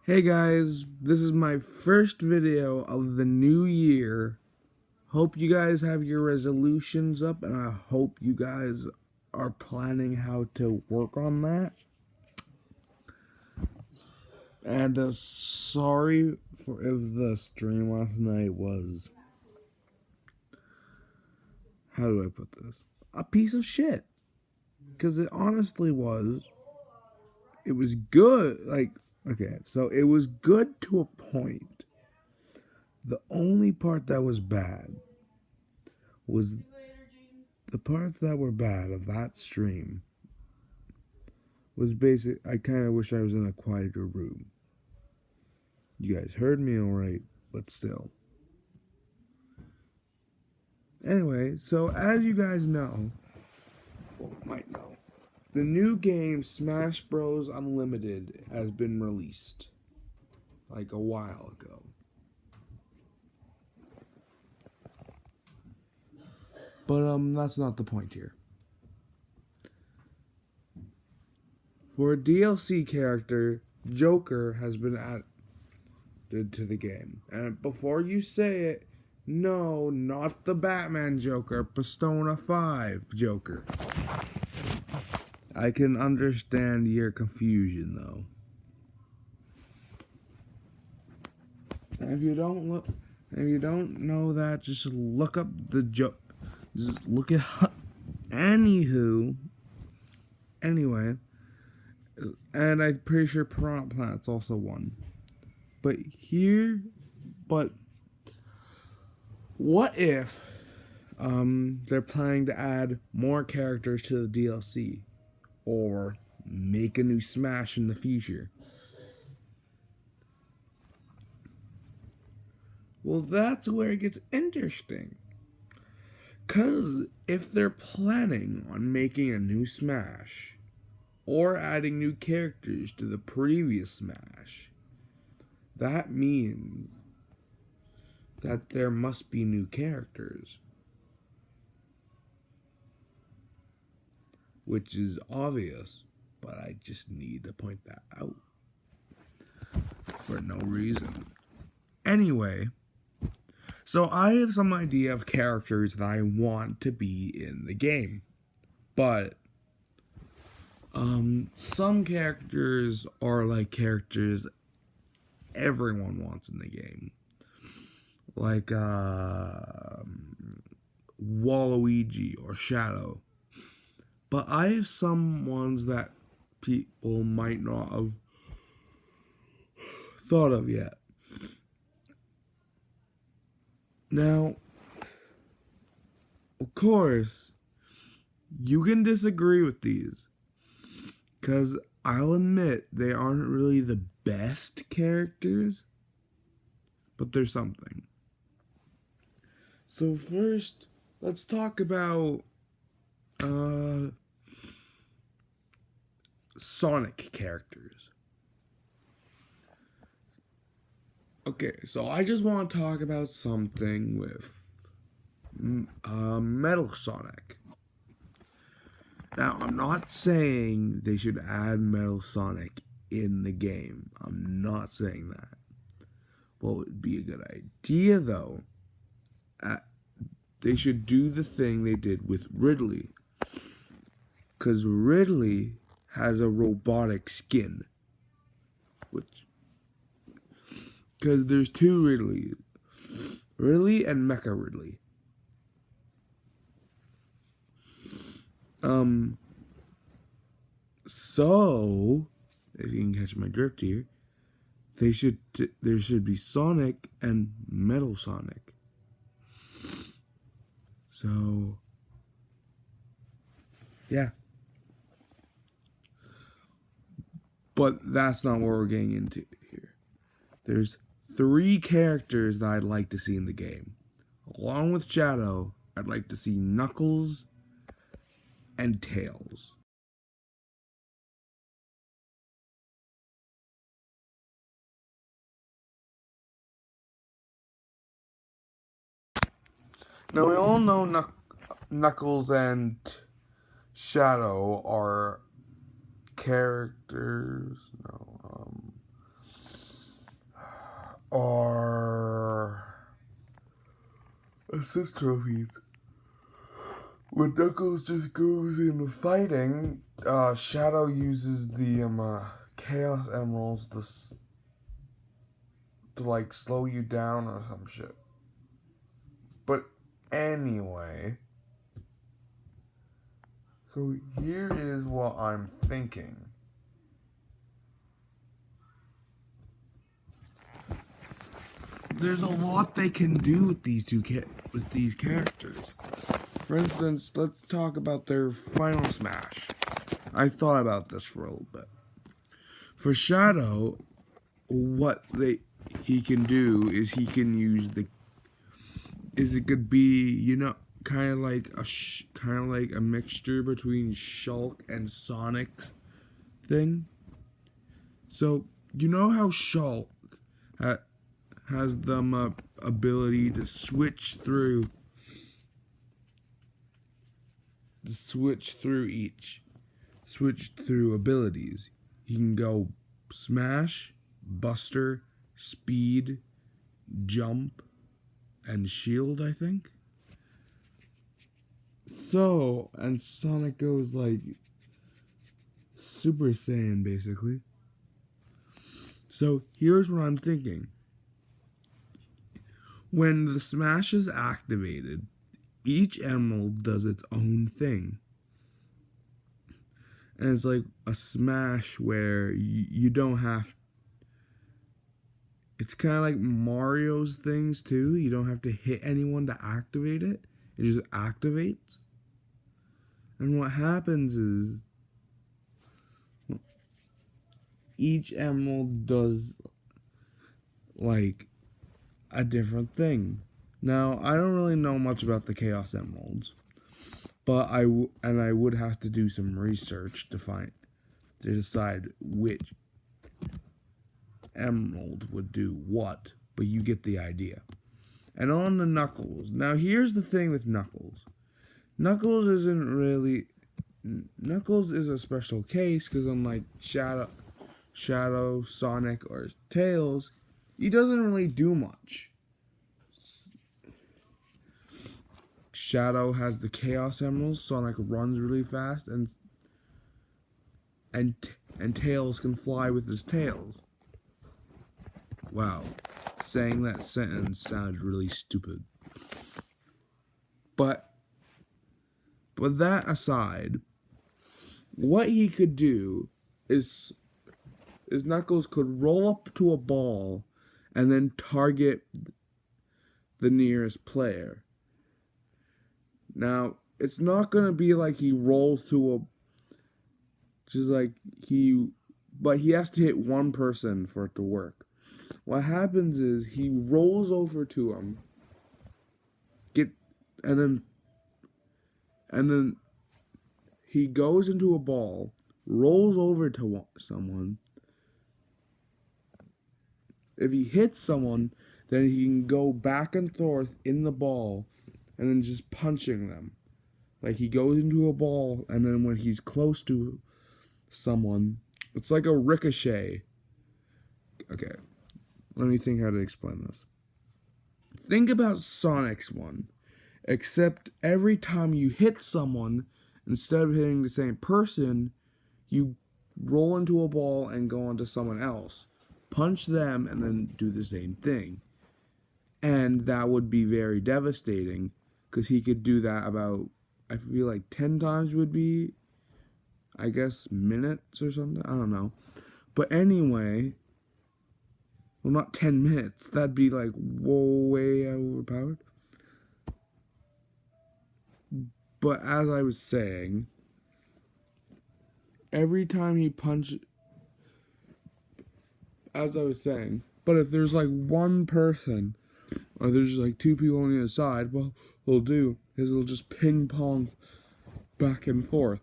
Hey guys, this is my first video of the new year. Hope you guys have your resolutions up, and I hope you guys are planning how to work on that. And sorry for if the stream last night was, how do I put this? A piece of shit. Because it honestly was. It was good. Okay, so it was good to a point. The only part that was bad was the parts that were bad of that stream was basic. I kind of wish I was in a quieter room. You guys heard me alright, but still. Anyway, so as you guys know, well, might know, the new game Smash Bros. Unlimited has been released like a while ago. But that's not the point here. For a DLC character, Joker has been added to the game. And before you say it, no, not the Batman Joker, Persona 5 Joker. I can understand your confusion though. And if you don't know that, just look up the joke. Just look it up. Anywho, anyway, and I'm pretty sure Piranha Planet's also one. But what if they're planning to add more characters to the DLC or make a new Smash in the future? Well, that's where it gets interesting. Because if they're planning on making a new Smash or adding new characters to the previous Smash, that means that there must be new characters. Which is obvious, but I just need to point that out for no reason. Anyway, so I have some idea of characters that I want to be in the game. But some characters are like characters everyone wants in the game. Like Waluigi or Shadow. But I have some ones that people might not have thought of yet. Now, of course, you can disagree with these, because I'll admit they aren't really the best characters, but they're something. So first, let's talk about Sonic characters. Okay, so I just want to talk about something with Metal Sonic. Now, I'm not saying they should add Metal Sonic in the game. I'm not saying that. What would be a good idea, though, they should do the thing they did with Ridley. Because Ridley has a robotic skin. Because there's two Ridleys. Ridley and Mecha Ridley. So, if you can catch my drift here, there should be Sonic and Metal Sonic. So, yeah. But that's not what we're getting into here. There's 3 characters that I'd like to see in the game. Along with Shadow, I'd like to see Knuckles and Tails. Now, we all know Knuckles and Shadow are characters. are assist trophies. When Knuckles just goes into fighting, Shadow uses the Chaos Emeralds to like slow you down or some shit. But anyway, so here is what I'm thinking. There's a lot they can do with these characters. For instance, let's talk about their final smash. I thought about this for a little bit. For Shadow, what he can do is he can use it could be kind of like a mixture between Shulk and Sonic's thing. So you know how Shulk has the ability to switch through abilities. He can go Smash, Buster, Speed, Jump, and Shield, I think. So, and Sonic goes like Super Saiyan, basically. So, here's what I'm thinking. When the Smash is activated, each emerald does its own thing. And it's like a Smash where you don't have... It's kind of like Mario's things too. You don't have to hit anyone to activate it. It just activates. And what happens is each emerald does like a different thing. Now, I don't really know much about the Chaos Emeralds, but I would have to do some research to decide which emerald would do what, but you get the idea. And on the Knuckles. Now, here's the thing with Knuckles. Knuckles is a special case because unlike Shadow, Sonic, or Tails, he doesn't really do much. Shadow has the Chaos Emeralds. Sonic runs really fast, and Tails can fly with his tails. Wow, saying that sentence sounded really stupid. But that aside, what he could do is Knuckles could roll up to a ball and then target the nearest player. Now, it's not going to be like he rolls to but he has to hit one person for it to work. What happens is he rolls over to him, and then he goes into a ball, rolls over to someone. If he hits someone, then he can go back and forth in the ball and then just punching them. Like he goes into a ball, and then when he's close to someone, it's like a ricochet. Okay, let me think how to explain this. Think about Sonic's one, except every time you hit someone, instead of hitting the same person, you roll into a ball and go onto someone else, punch them, and then do the same thing. And that would be very devastating, because he could do that about, I feel like 10 times would be, I guess, minutes or something. I don't know. But anyway, well, not 10 minutes. That'd be like way overpowered. But as I was saying, every time he punches, but if there's like one person, or there's like two people on either side, well, what he'll do is he'll just ping pong back and forth.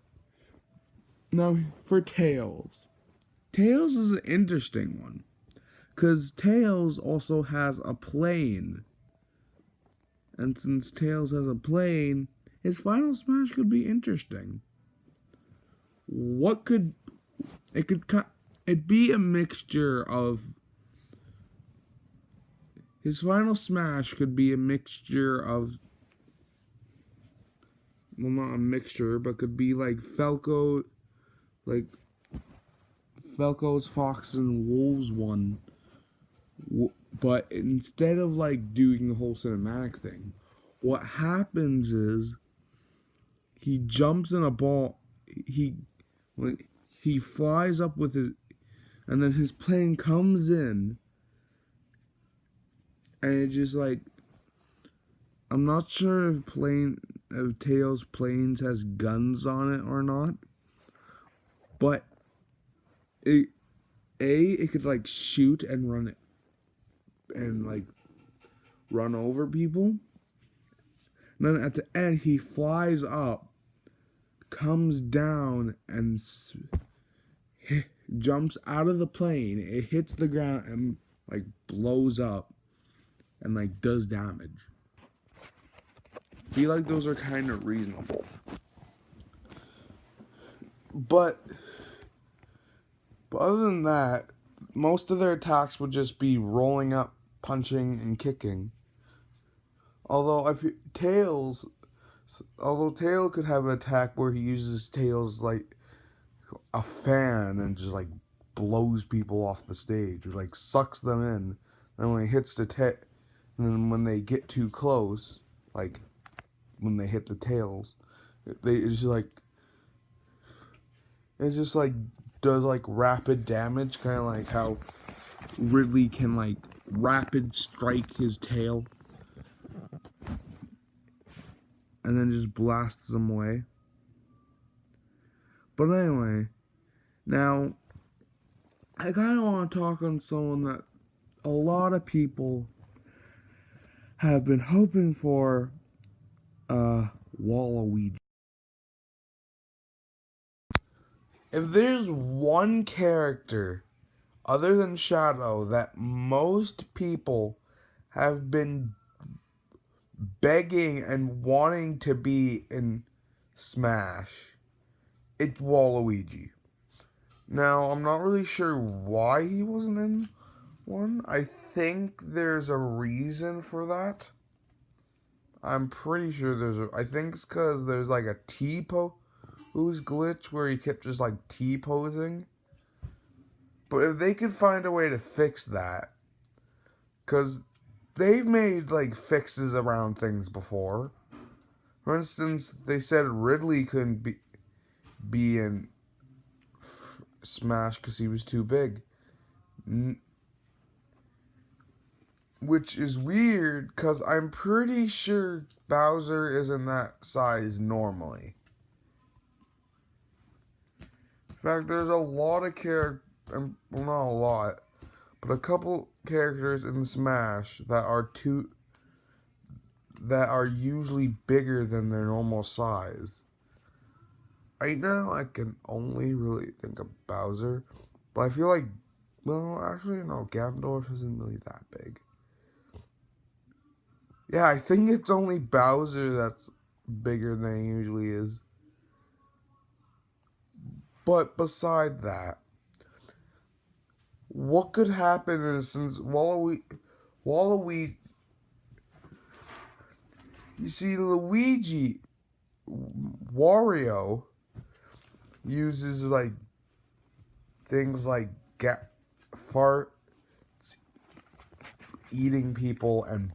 Now, for Tails. Tails is an interesting one, because Tails also has a plane. And since Tails has a plane, his final smash could be interesting. It'd be a mixture of his final smash could be a mixture of, well, not a mixture, but could be like like Falco's Fox and Wolves one. But instead of like doing the whole cinematic thing, what happens is he jumps in a ball. He when he flies up with his, and then his plane comes in, and it just like, I'm not sure if Tails planes has guns on it or not, but it could like shoot and run it and like run over people. And then at the end, he flies up, comes down, and jumps out of the plane. It hits the ground and like blows up and like does damage. I feel like those are kind of reasonable. But other than that, most of their attacks would just be rolling up, punching, and kicking. Although Tails could have an attack where he uses Tails like a fan and just like blows people off the stage or like sucks them in. And when he hits and then when they get too close, like when they hit the tails, it's just like does like rapid damage, kind of like how Ridley can like rapid strike his tail and then just blasts them away. But anyway, now I kind of want to talk on someone that a lot of people have been hoping for, Waluigi. If there's one character other than Shadow that most people have been begging and wanting to be in Smash, it's Waluigi. Now, I'm not really sure why he wasn't in one. I think there's a reason for that. I'm pretty sure I think it's because there's like a T-pose glitch where he kept just like T-posing. But if they could find a way to fix that, because they've made like fixes around things before. For instance, they said Ridley couldn't be in Smash because he was too big. Which is weird because I'm pretty sure Bowser isn't that size normally. In fact, there's a lot of well, not a lot, but a couple characters in Smash that are usually bigger than their normal size. Right now, I can only really think of Bowser, but I feel like, well, actually, no, Ganondorf isn't really that big. Yeah, I think it's only Bowser that's bigger than he usually is. But beside that, what could happen is since Waluigi, you see Luigi, Wario uses like things like farts, eating people, and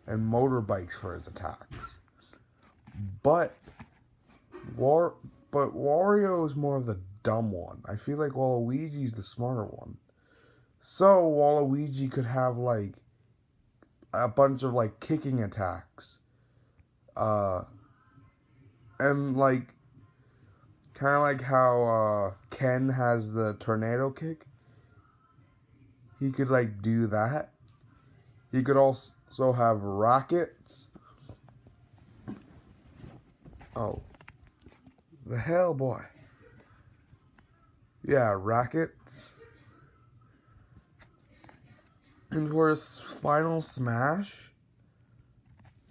motorbikes for his attacks. But Wario is more of the dumb one. I feel like Waluigi's the smarter one. So Waluigi could have like a bunch of like kicking attacks. And like kind of like how Ken has the tornado kick. He could like do that. He could also have rockets. Oh. The hell, boy. Yeah, rockets. And for his final smash,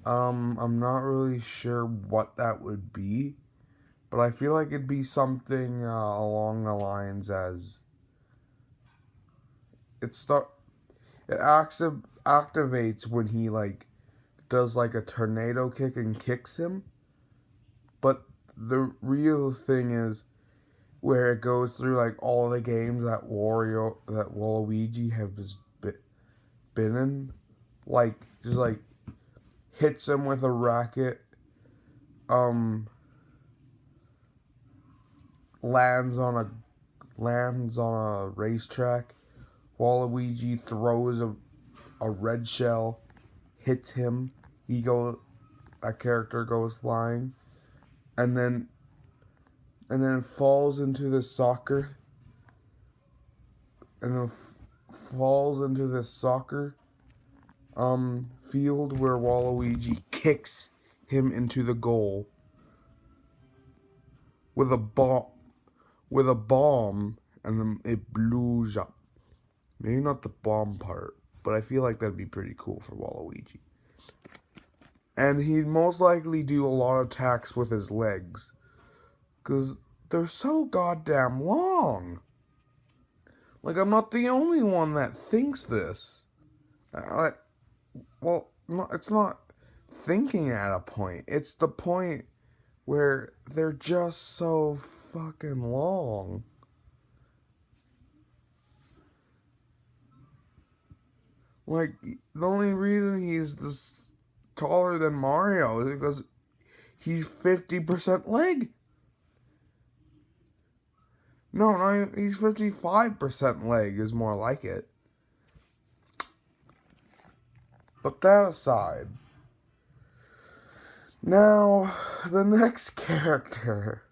I'm not really sure what that would be, but I feel like it'd be something along the lines as it acts activates when he like does like a tornado kick and kicks him. But the real thing is where it goes through like all the games that Waluigi has been in, like just like hits him with a racket, lands on a racetrack. Waluigi throws a red shell, hits him. That character goes flying, and then falls into the soccer, and then falls into this soccer field where Waluigi kicks him into the goal with a bomb, and then it blows up. Maybe not the bomb part, but I feel like that'd be pretty cool for Waluigi. And he'd most likely do a lot of attacks with his legs, because they're so goddamn long. Like, I'm not the only one that thinks this. Well, no, it's not thinking at a point. It's the point where they're just so fucking long. Like, the only reason he's this taller than Mario is because he's 50% leg. No, he's 55% leg is more like it. But that aside, now the next character.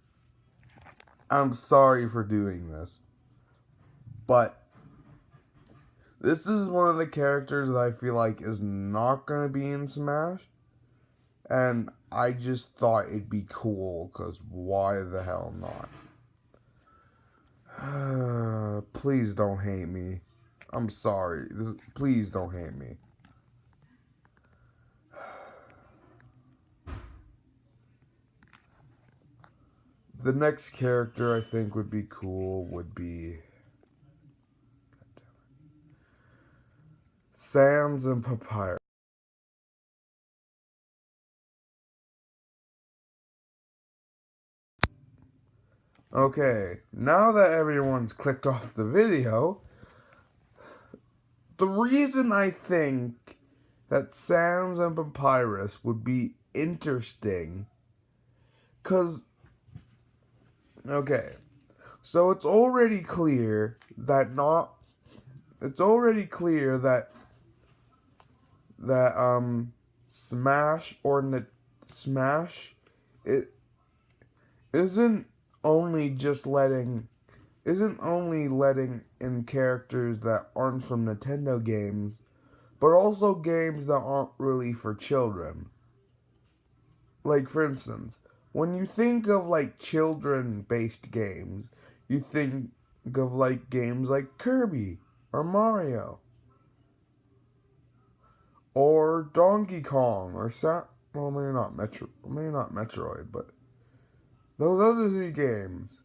I'm sorry for doing this, but this is one of the characters that I feel like is not going to be in Smash, and I just thought it'd be cool, because why the hell not? Please don't hate me. I'm sorry. Please don't hate me. The next character I think would be cool would be Sans and Papyrus. Okay, now that everyone's clicked off the video, the reason I think that Sans and Papyrus would be interesting, because, okay, so it's already clear that Smash Smash, it isn't only letting in characters that aren't from Nintendo games, but also games that aren't really for children. Like, for instance, when you think of like children-based games, you think of like games like Kirby or Mario or Donkey Kong or well, maybe not Metroid, but those other three games.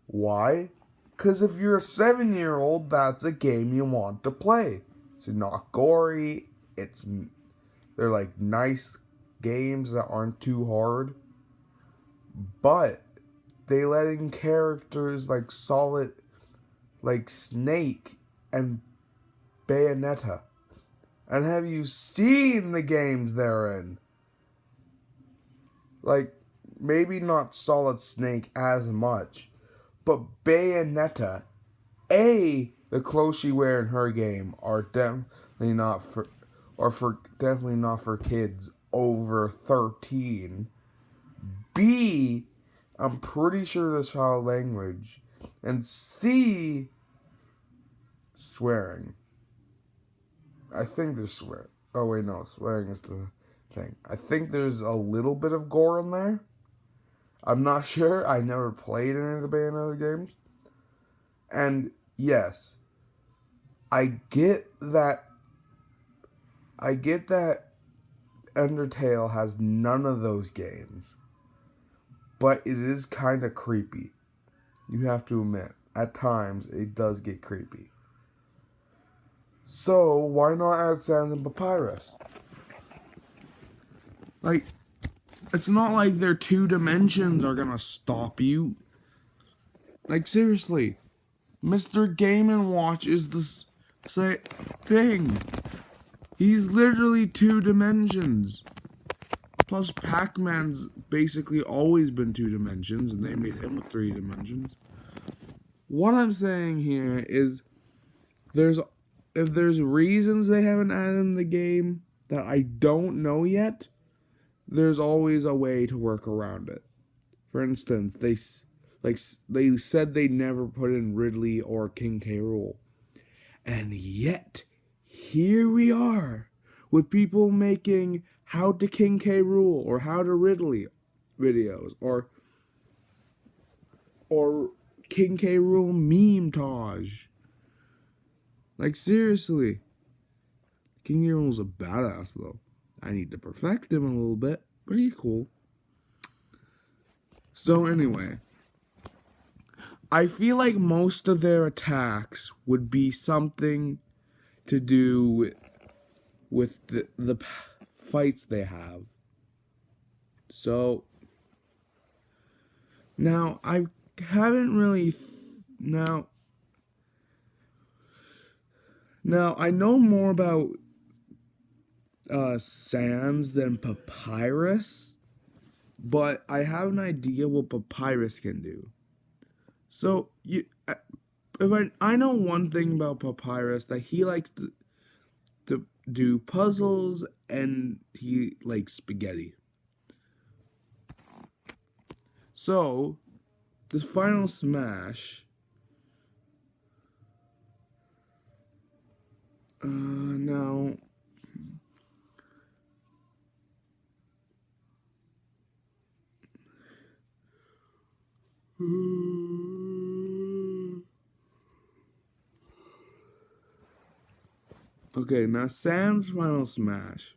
Why? Because if you're a 7-year-old, that's a game you want to play. It's not gory. They're like nice games that aren't too hard. But they let in characters like Snake and Bayonetta. And have you seen the games they're in? Like, maybe not Solid Snake as much, but Bayonetta, the clothes she wear in her game are definitely not for kids over 13. B, I'm pretty sure there's child language, and C, swearing. I think there's swearing. Oh wait, no, swearing is the thing. I think there's a little bit of gore in there. I'm not sure. I never played any of the Bayonetta games. And yes, I get that Undertale has none of those games. But it is kind of creepy. You have to admit, at times it does get creepy. So why not add Sans and Papyrus? Like, it's not like their 2 dimensions are gonna stop you. Like, seriously, Mr. Game & Watch is the same thing. He's literally 2 dimensions. Plus, Pac-Man's basically always been 2 dimensions, and they made him 3 dimensions. What I'm saying here is, if there's reasons they haven't added in the game that I don't know yet, there's always a way to work around it. For instance, they said they never put in Ridley or King K. Rool, and yet here we are with people making how to King K. Rool or how to Ridley videos or King K. Rool meme-tage. Like, seriously, King K. Rool's a badass though. I need to perfect him a little bit, but he's cool. So anyway, I feel like most of their attacks would be something to do with the fights they have. So now I haven't really now I know more about Sans than Papyrus, but I have an idea what Papyrus can do. So if I know one thing about Papyrus, that he likes to do puzzles and he likes spaghetti. So the final smash. Now. Okay, now Sans' final smash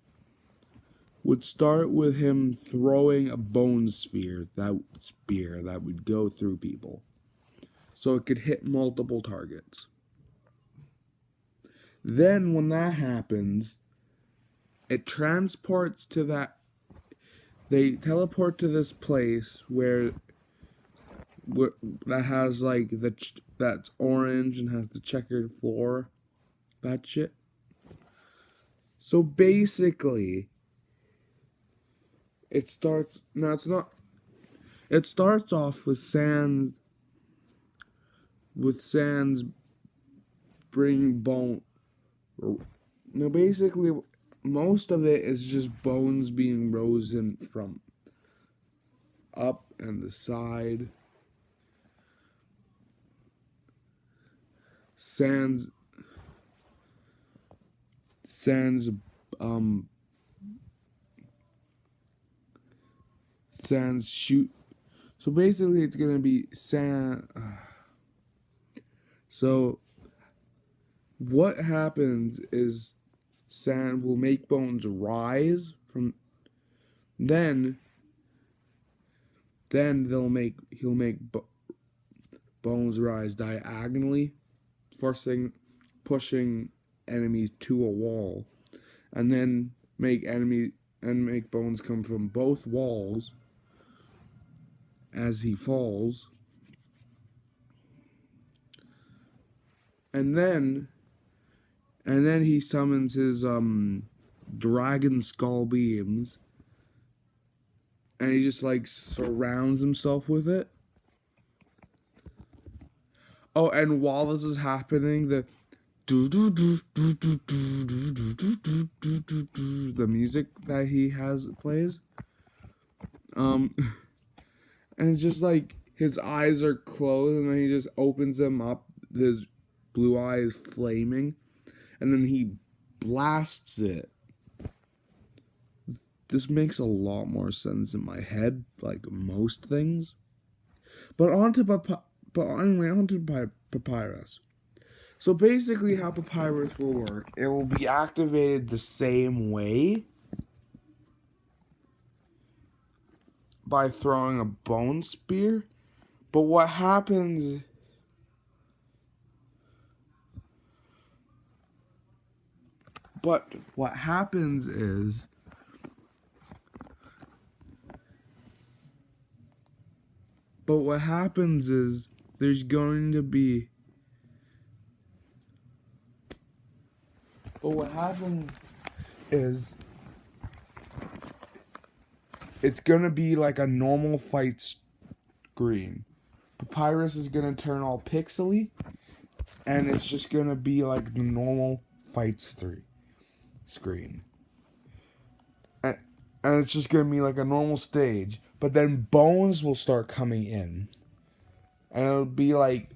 would start with him throwing a bone spear that would go through people, so it could hit multiple targets. Then when that happens, it transports to that. They teleport to this place where that has like that's orange and has the checkered floor, that shit. So basically, it starts off with Sans bringing bone. Now basically, most of it is just bones being risen from up and the side. Sans shoot. So basically, it's gonna be So what happens is Sans will make bones rise from. Then he'll make bones rise diagonally, pushing enemies to a wall, and then make bones come from both walls as he falls, and then he summons his dragon skull beams, and he just like surrounds himself with it. Oh, and while this is happening, the music that he has plays. And it's just like his eyes are closed, and then he just opens them up. His blue eye is flaming, and then he blasts it. This makes a lot more sense in my head, like most things. But anyway, on to Papyrus. So basically how Papyrus will work, it will be activated the same way by throwing a bone spear. But what happens But what happens is there's going to be But what happens is it's gonna be like a normal fight screen. Papyrus is gonna turn all pixely, and it's just gonna be like the normal fight screen. And it's just gonna be like a normal stage. But then bones will start coming in. And it'll be like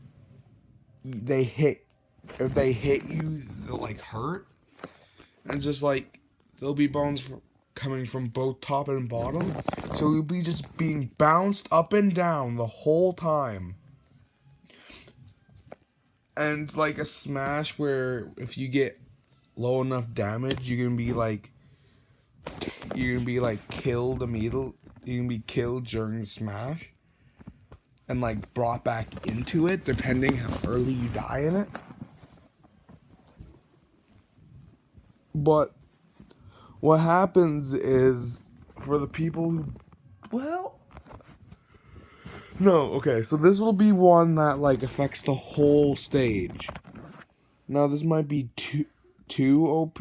if they hit you, they'll like hurt. And just like there'll be bones coming from both top and bottom. So you'll be just being bounced up and down the whole time. And it's like a Smash where if you get low enough damage, you're gonna be killed immediately. You're gonna be killed during Smash. And like brought back into it, depending how early you die in it. But what happens is, for the people who, so this will be one that like affects the whole stage. Now this might be too OP,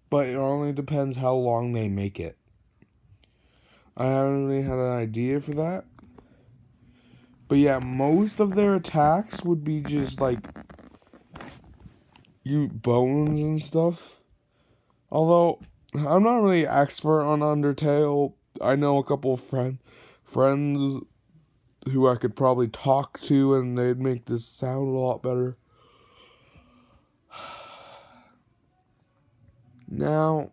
but it only depends how long they make it. I haven't really had an idea for that. But yeah, most of their attacks would be just like bones and stuff. Although I'm not really expert on Undertale. I know a couple of friends who I could probably talk to, and they'd make this sound a lot better. Now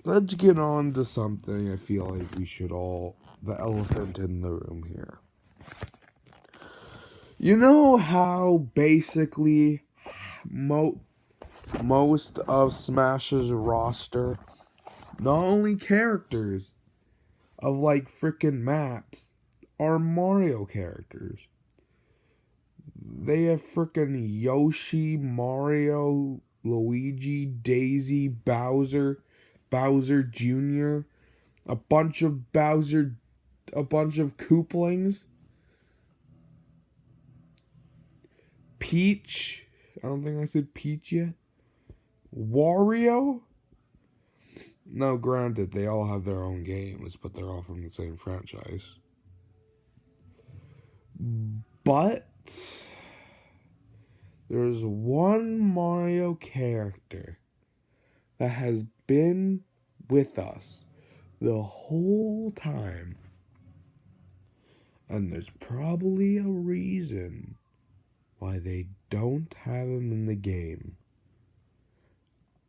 let's get on to something I feel like we should the elephant in the room here. You know how basically most of Smash's roster, not only characters of like freaking maps, are Mario characters. They have freaking Yoshi, Mario, Luigi, Daisy, Bowser Jr., a bunch of Kooplings, Peach. I don't think I said Peach yet. Wario. No, granted, they all have their own games, but they're all from the same franchise. But there's one Mario character that has been with us the whole time. And there's probably a reason why they don't have him in the game.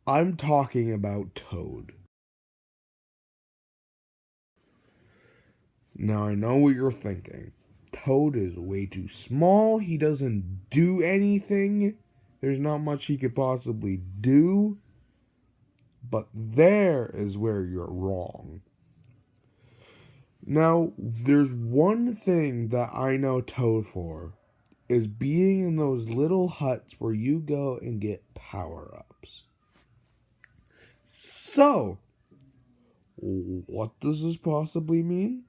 I'm talking about Toad. Now I know what you're thinking. Toad is way too small. He doesn't do anything. There's not much he could possibly do. But there is where you're wrong. Now, there's one thing that I know Toad for, is being in those little huts where you go and get power-ups. So, what does this possibly mean?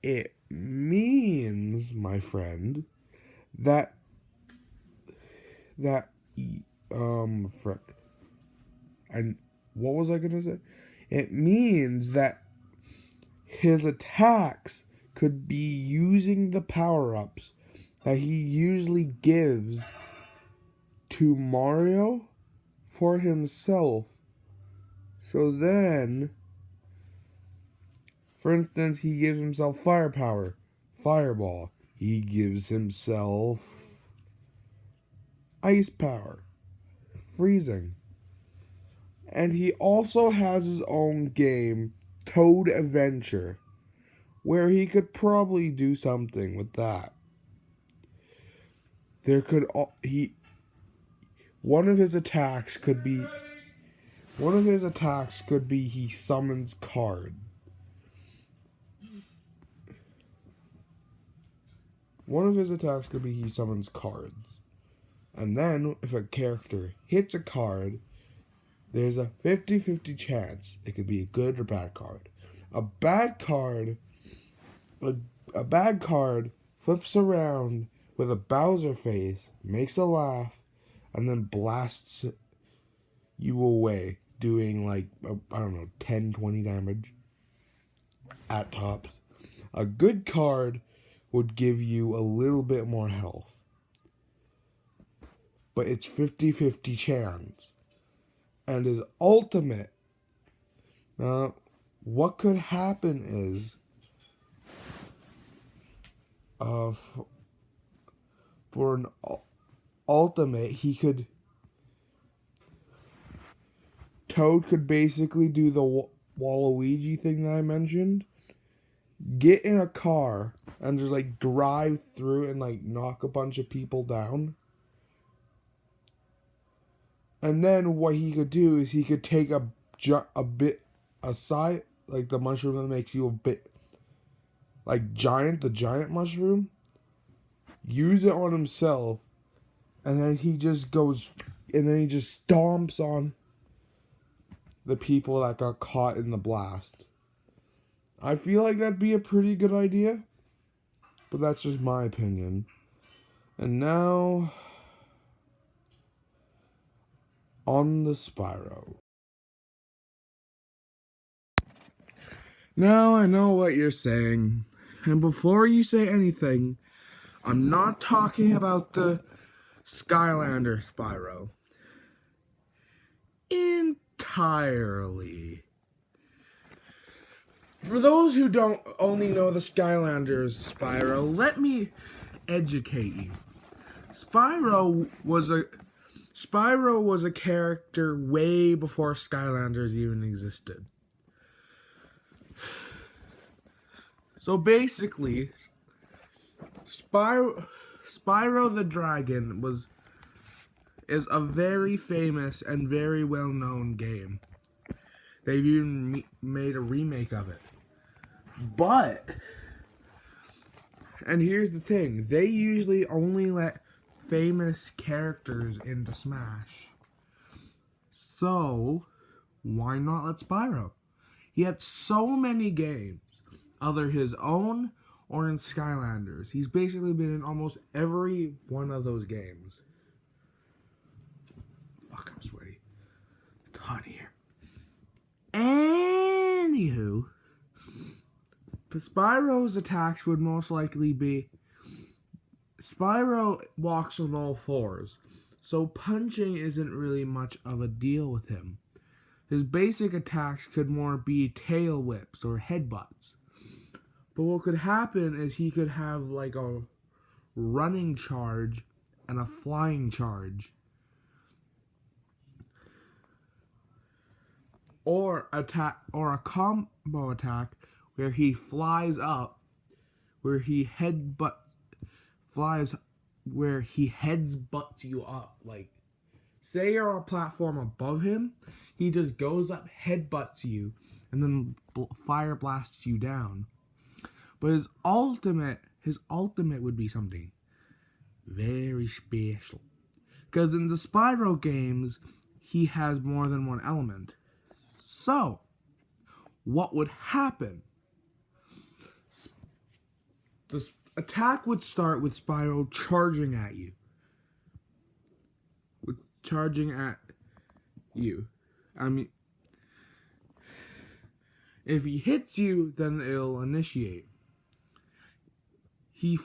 It means, my friend, that and what was I gonna say? It means that his attacks could be using the power-ups that he usually gives to Mario for himself. So then, for instance, he gives himself firepower, fireball. He gives himself ice power, freezing. And he also has his own game, Toad Adventure, where he could probably do something with that. One of his attacks could be he summons card. One of his attacks could be he summons cards. And then, if a character hits a card, there's a 50-50 chance it could be a good or bad card. A bad card flips around with a Bowser face, makes a laugh, and then blasts you away, doing like, 10, 20 damage at tops. A good card would give you a little bit more health, but it's 50-50 chance. And his ultimate, what could happen is, for an ultimate, Toad could basically do the Waluigi thing that I mentioned. Get in a car and just like drive through and like knock a bunch of people down. And then what he could do is he could take a side, like the mushroom that makes you a bit like the giant mushroom, use it on himself, and then he just stomps on the people that got caught in the blast. I feel like that'd be a pretty good idea, but that's just my opinion. And now, on the Spyro. Now I know what you're saying, and before you say anything, I'm not talking about the Skylander Spyro entirely. For those who don't only know the Skylanders Spyro, let me educate you. Spyro was a character way before Skylanders even existed. So basically, Spyro the Dragon is a very famous and very well-known game. They've even made a remake of it. But, and here's the thing, they usually only let famous characters into Smash. So, why not let Spyro? He had so many games, either his own or in Skylanders. He's basically been in almost every one of those games. Fuck, I'm sweaty. It's hot here. Anywho, Spyro's attacks would most likely be... Spyro walks on all fours, so punching isn't really much of a deal with him. His basic attacks could more be tail whips or headbutts. But what could happen is he could have like a running charge and a flying charge. Or a combo attack where he flies up, where he headbutts you up. Like, say you're on a platform above him, he just goes up, headbutts you, and then fire blasts you down. But his ultimate would be something very special. Because in the Spyro games, he has more than one element. So, what would happen? The attack would start with Spyro charging at you. I mean, if he hits you, then it'll initiate. He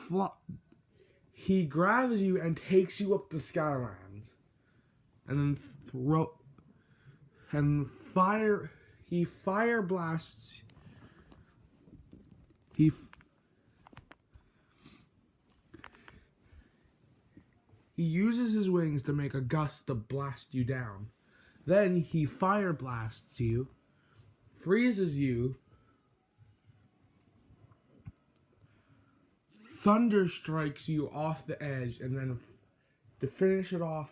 grabs you and takes you up the Skylands, and then he fire blasts. He uses his wings to make a gust to blast you down. Then he fire blasts you, freezes you, thunder strikes you off the edge, and then to finish it off,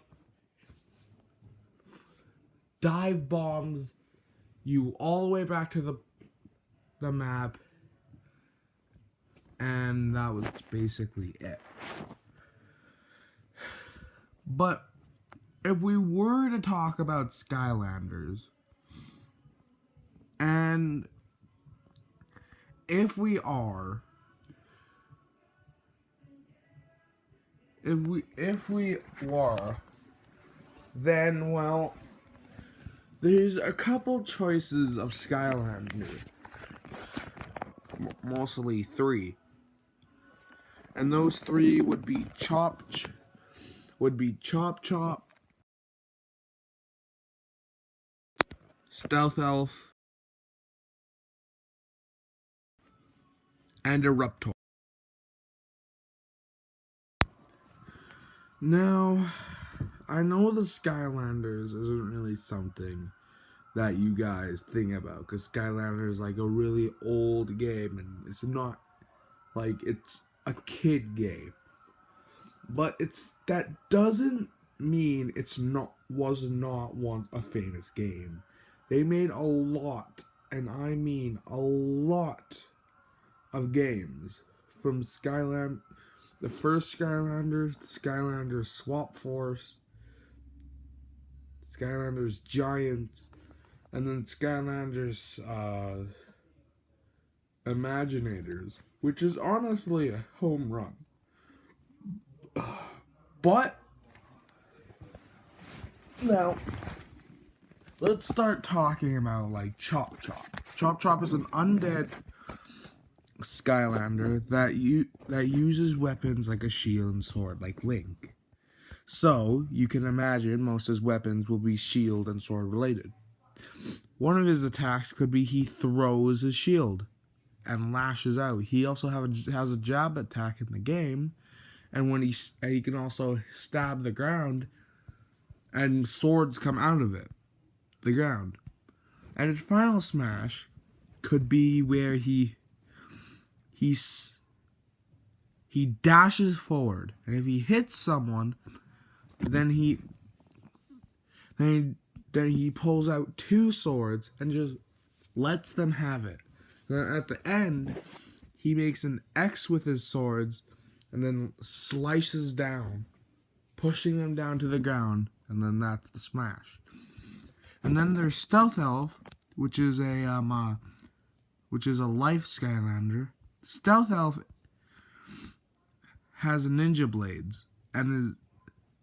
dive bombs you all the way back to the map, And that was basically it. But if we were to talk about Skylanders, and if we are, if we were, then, well, there's a couple choices of Skylanders. Mostly 3. And those 3 would be Chop Chop, Stealth Elf, and Eruptor. Now, I know the Skylanders isn't really something that you guys think about, because Skylanders is like a really old game, and it's not like it's a kid game. But that doesn't mean was not once a famous game. They made a lot, and I mean a lot, of games from Skyland. The first Skylanders, Skylanders Swap Force, Skylanders Giants, and then Skylanders Imaginators, which is honestly a home run. But now, let's start talking about like Chop Chop. Chop Chop is an undead Skylander that uses weapons like a shield and sword, like Link. So you can imagine most of his weapons will be shield and sword related. One of his attacks could be he throws his shield and lashes out. He also has a jab attack in the game, and when he can also stab the ground, and swords come out of the ground. And his final smash could be where he dashes forward, and if he hits someone, then he pulls out 2 swords and just lets them have it. Then at the end, he makes an X with his swords and then slices down, pushing them down to the ground, and then that's the smash. And then there's Stealth Elf, which is a life Skylander. Stealth Elf has ninja blades and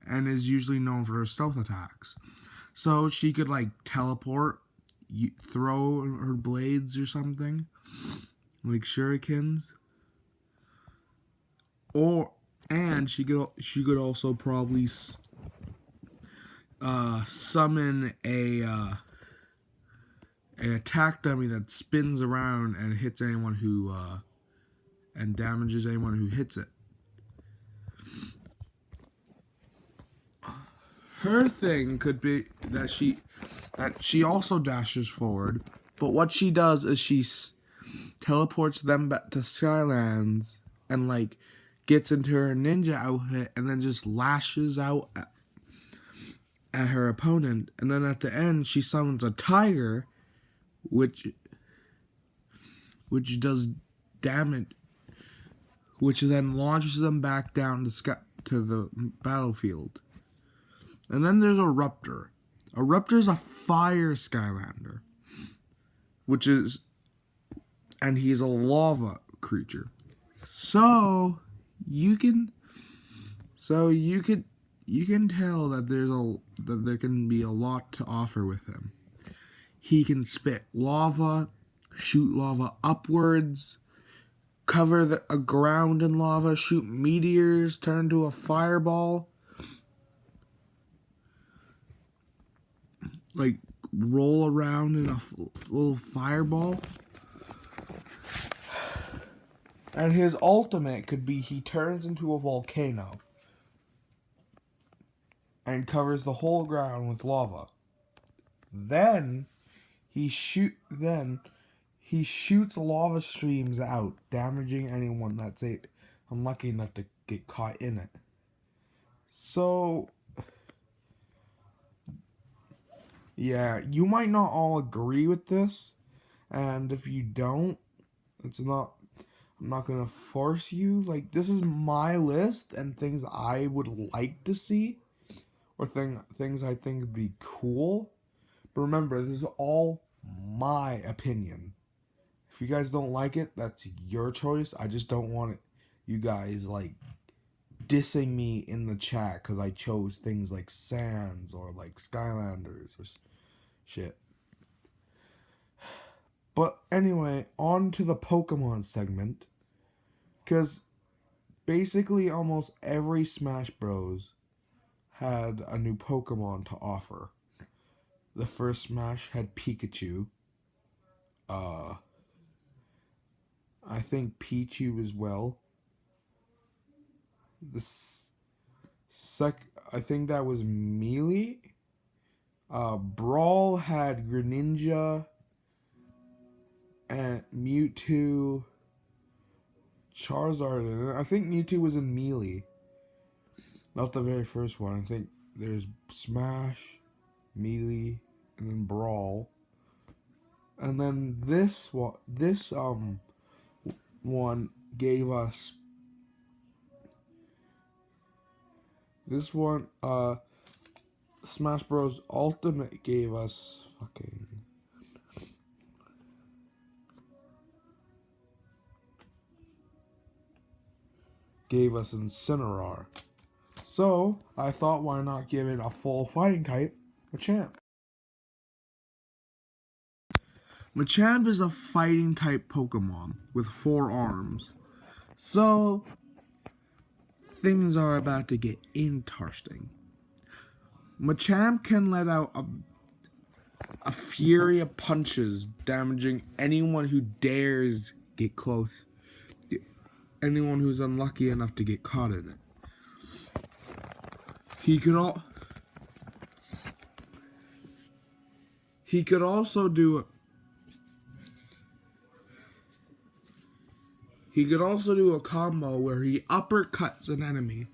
is usually known for her stealth attacks. So she could like teleport, throw her blades or something, like shurikens. And she could also probably summon a attack dummy that spins around and hits anyone who and damages anyone who hits it. Her thing could be that she also dashes forward, but what she does is she teleports them back to Skylands and like gets into her ninja outfit and then just lashes out at her opponent, and then at the end she summons a tiger, which does damage, which then launches them back down to the battlefield. And then there's Eruptor. Eruptor's a fire Skylander, and he's a lava creature. So you can tell that there can be a lot to offer with him. He can spit lava, shoot lava upwards, cover the ground in lava, shoot meteors, turn into a fireball, like roll around in a little fireball. And his ultimate could be he turns into a volcano and covers the whole ground with lava. Then he shoots lava streams out, damaging anyone that's unlucky enough to get caught in it. So yeah, you might not all agree with this, and if you don't, it's not I'm not gonna force you. Like, this is my list and things I would like to see, or things I think would be cool. But remember, this is all my opinion. If you guys don't like it, that's your choice. I just don't want it, you guys like dissing me in the chat because I chose things like Sans or like Skylanders or shit. But anyway, on to the Pokemon segment. Because basically almost every Smash Bros. Had a new Pokemon to offer. The first Smash had Pikachu. I think Pichu as well. I think that was Melee. Brawl had Greninja and Mewtwo, Charizard, and I think Mewtwo was in Melee. Not the very first one. I think there's Smash, Melee, and then Brawl. And then this one gave us Smash Bros. Ultimate gave us Incineroar. So I thought, why not give it a full fighting type, Machamp? Machamp is a fighting type Pokemon with 4 arms. So things are about to get interesting. Machamp can let out a fury of punches, damaging anyone who dares get close. Anyone who's unlucky enough to get caught in it. He could also do a combo where he uppercuts an enemy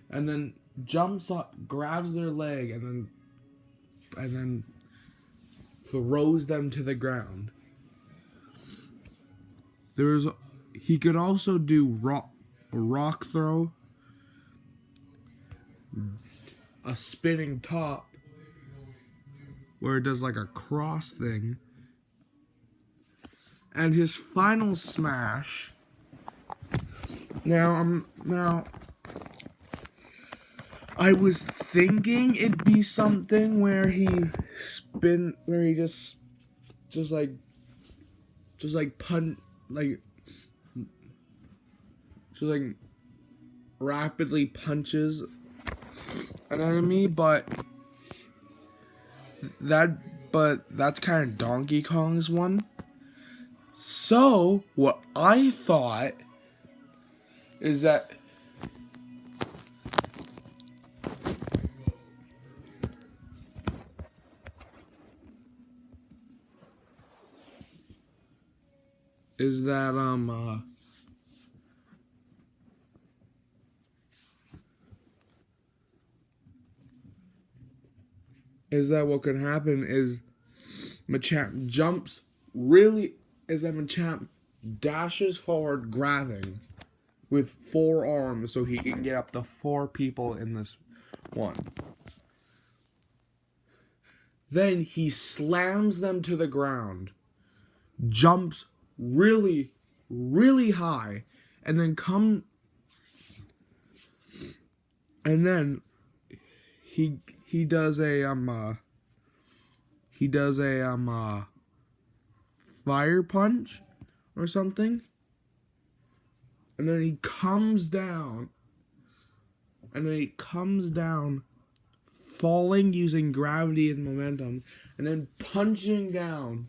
and then jumps up, grabs their leg, and then throws them to the ground. He could also do a rock throw, a spinning top, where it does like a cross thing, and his final smash. Now I was thinking it'd be something where he just rapidly punches an enemy, but that's kind of Donkey Kong's one. So what I thought is that what could happen is Machamp dashes forward, grabbing with 4 arms so he can get up to 4 people in this one. Then he slams them to the ground, jumps really, really high, and then he does a fire punch or something, and then he comes down, falling using gravity as momentum, and then punching down,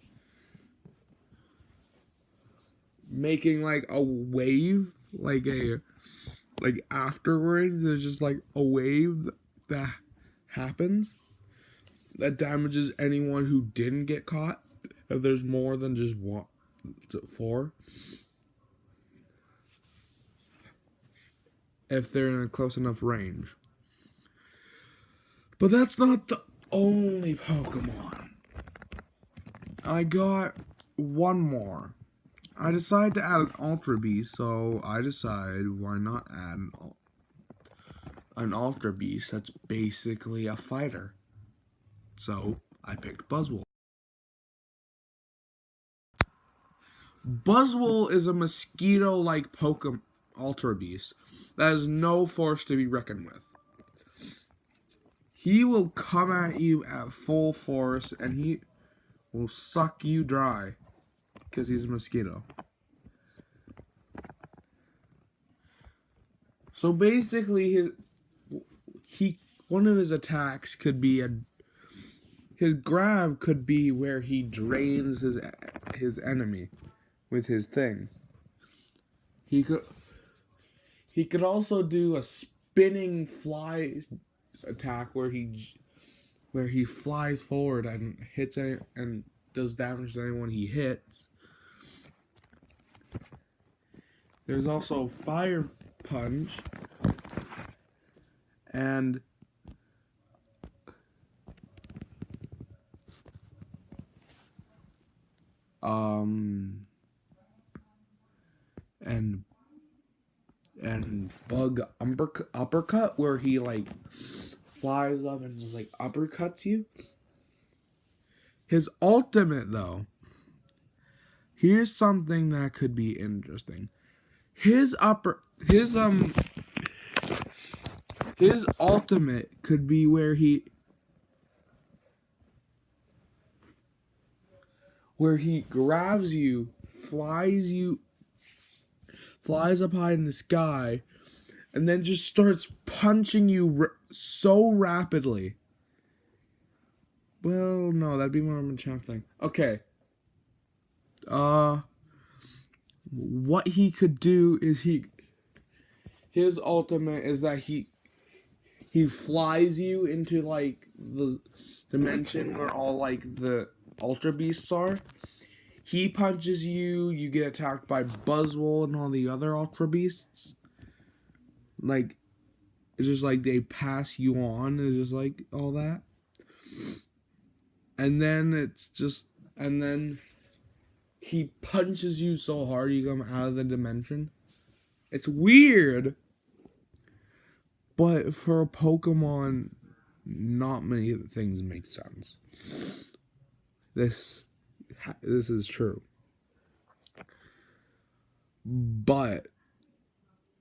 making like a wave, like afterwards there's just like a wave that happens that damages anyone who didn't get caught, if there's more than just 4, if they're in a close enough range. But that's not the only Pokemon. I got one more, I decided to add an Ultra Beast, so I decided why not add an Ultra Beast that's basically a fighter. So I picked Buzzwole. Buzzwole is a mosquito-like Pokemon Ultra Beast that has no force to be reckoned with. He will come at you at full force and he will suck you dry because he's a mosquito. So basically one of his attacks could be his grab could be where he drains his enemy with his thing. He could also do a spinning fly attack where he flies forward and hits and does damage to anyone he hits. There's also Fire Punch and and Bug Uppercut where he like flies up and just like uppercuts you. His ultimate though, here's something that could be interesting. His ultimate could be where he grabs you, flies up high in the sky, and then just starts punching you so rapidly. Well, no, that'd be more of a Machamp thing. Okay. What he could do is his ultimate is that he flies you into like the dimension where all like the Ultra Beasts are. He punches you, you get attacked by Buzzwole and all the other Ultra Beasts. Like, it's just like they pass you on, it's just like all that. And then he punches you so hard you come out of the dimension. It's weird, but for a Pokemon, not many things make sense. This is true. But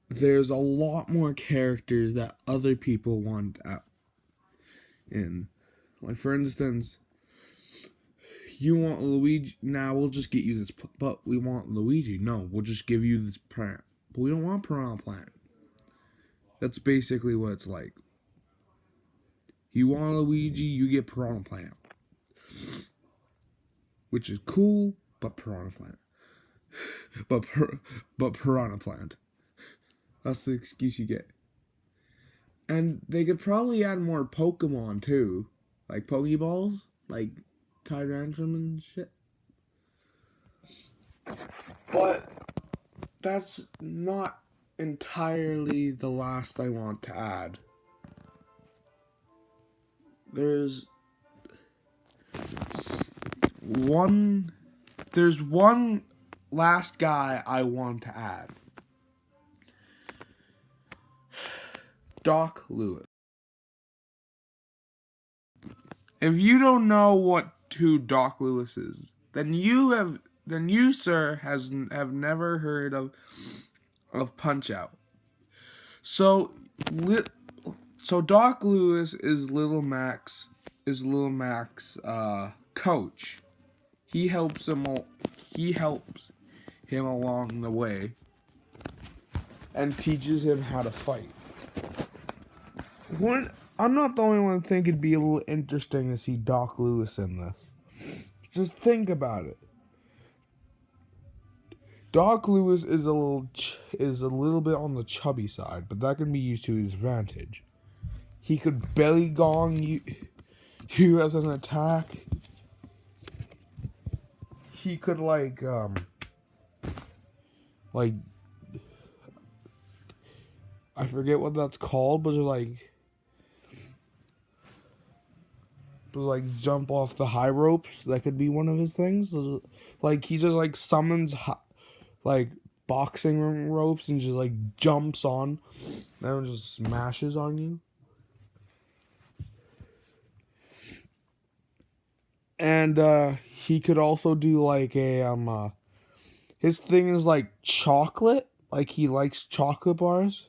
there's a lot more characters that other people want in. Like, for instance, you want Luigi. Now we'll just get you this, but we want Luigi. No, we'll just give you this plant. But we don't want Piranha Plant. That's basically what it's like. You want Luigi, you get Piranha Plant. Which is cool, but Piranha Plant. but Piranha Plant. That's the excuse you get. And they could probably add more Pokemon too. Like Pokeballs. Like Tyrantrum and shit. But that's not entirely the last I want to add. There's one last guy I want to add. Doc Lewis. If you don't know who Doc Lewis is, then you sir have never heard of Punch-Out. So Doc Lewis is Little Mac's coach. He helps him along the way and teaches him how to fight. I'm not the only one thinking it'd be a little interesting to see Doc Lewis in this. Just think about it. Doc Lewis is a little bit on the chubby side, but that can be used to his advantage. He could belly gong you as an attack. He could like I forget what that's called, but like jump off the high ropes. That could be one of his things. Like he just like summons like boxing ropes and just like jumps on them and just smashes on you. And he could also do like a his thing is like chocolate, like he likes chocolate bars.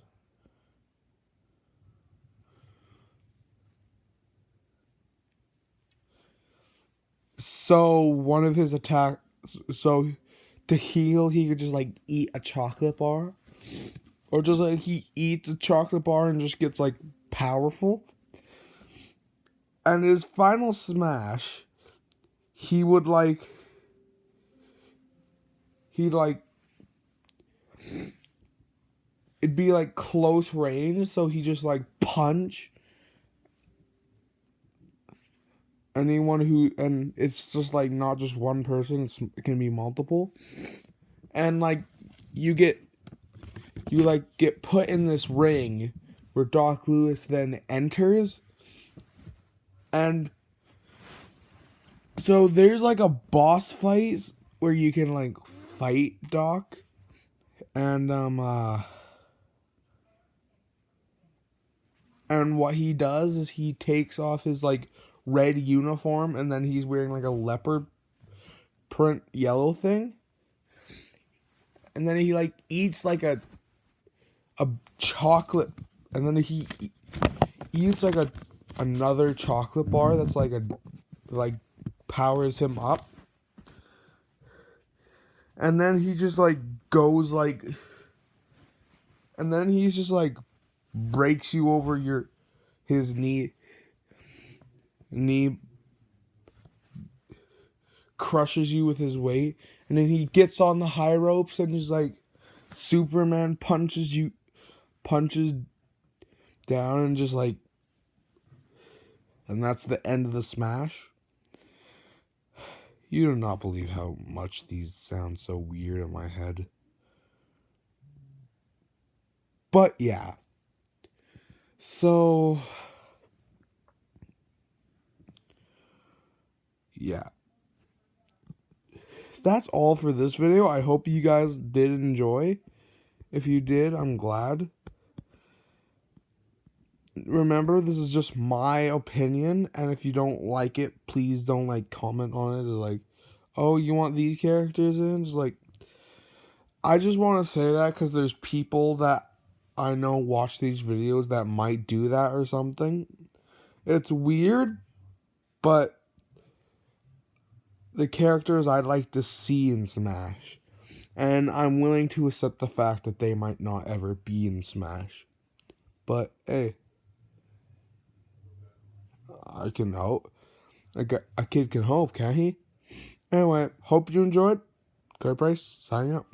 So one of his attacks, so to heal, he could just like eat a chocolate bar, or just like he eats a chocolate bar and just gets like powerful. And his final smash, he would like, he'd like, it'd be like close range, so he just like punch anyone who, and it's just like not just one person, it can be multiple. And like you like get put in this ring where Doc Lewis then enters. And so there's like a boss fight where you can like fight Doc. And and what he does is he takes off his like red uniform and then he's wearing like a leopard print yellow thing. And then he like eats like a chocolate, and then he eats like another chocolate bar that's like powers him up. And then he just like goes like, and then he's just like breaks you over his knee, crushes you with his weight, and then he gets on the high ropes and he's like Superman punches down and just like, and that's the end of the smash. You do not believe how much these sound so weird in my head. But yeah. So yeah. That's all for this video. I hope you guys did enjoy. If you did, I'm glad. Remember, this is just my opinion, and if you don't like it, please don't like comment on it. Like, oh, you want these characters in? Just like, I just want to say that because there's people that I know watch these videos that might do that or something. It's weird, but the characters I'd like to see in Smash. And I'm willing to accept the fact that they might not ever be in Smash. But hey, I can hope. A kid can hope, can't he? Anyway, hope you enjoyed. Kurt Price, signing up.